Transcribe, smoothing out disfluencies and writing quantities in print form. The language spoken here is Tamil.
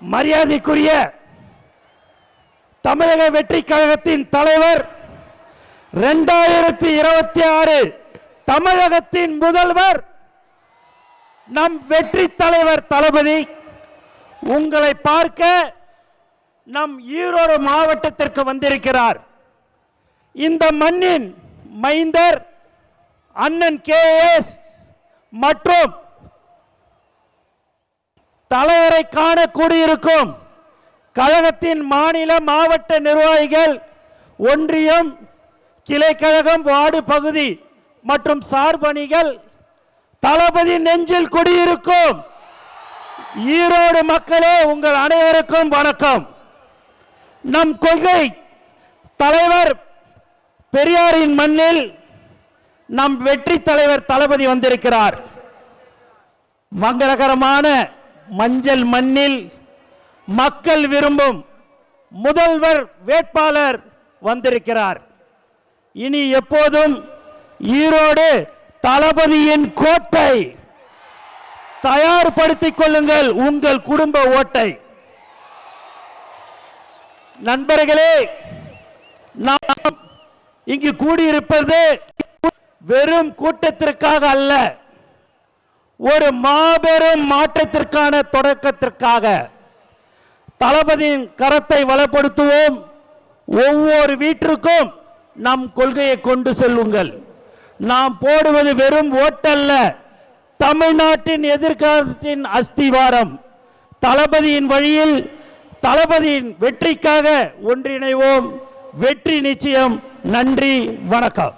மரியாதைக்குரிய தமிழக வெற்றி கழகத்தின் தலைவர், 2026 தமிழகத்தின் முதல்வர், நம் வெற்றி தலைவர் தளபதி உங்களை பார்க்க நம் ஈரோடு மாவட்டத்திற்கு வந்திருக்கிறார். இந்த மண்ணின் மைந்தர் அண்ணன் KS மற்றும் தலைவரை காண கூடியிருக்கும் கழகத்தின் மாநில மாவட்ட நிர்வாகிகள், ஒன்றியம், கிளைக்கழகம், வார்டு பகுதி மற்றும் சார்பணிகள், தளபதி நெஞ்சில் குடியிருக்கும் ஈரோடு மக்களே, உங்கள் அனைவருக்கும் வணக்கம். நம் கொள்கை தலைவர் பெரியாரின் மண்ணில் நம் வெற்றி தலைவர் தளபதி வந்திருக்கிறார். மங்களகரமான மஞ்சள் மண்ணில் மக்கள் விரும்பும் முதல்வர் வேட்பாளர் வந்திருக்கிறார். இனி எப்போதும் ஈரோடு தளபதியின் கோட்டை. தயார்படுத்திக் கொள்ளுங்கள் உங்கள் குடும்ப ஓட்டை. நண்பர்களே, நாம் இங்கு கூடியிருப்பது வெறும் கூட்டத்திற்காக அல்ல, ஒரு மாபெரும் மாற்றத்திற்கான தொடக்கத்திற்காக. தளபதியின் கரத்தை வளப்படுத்துவோம். ஒவ்வொரு வீட்டிற்கும் நம் கொள்கையை கொண்டு செல்லுங்கள். நாம் போடுவது வெறும் ஓட்டல்ல, தமிழ்நாட்டின் எதிர்காலத்தின் அஸ்திவாரம். தளபதியின் வழியில் தளபதியின் வெற்றிக்காக ஒன்றிணைவோம். வெற்றி நிச்சயம். நன்றி, வணக்கம்.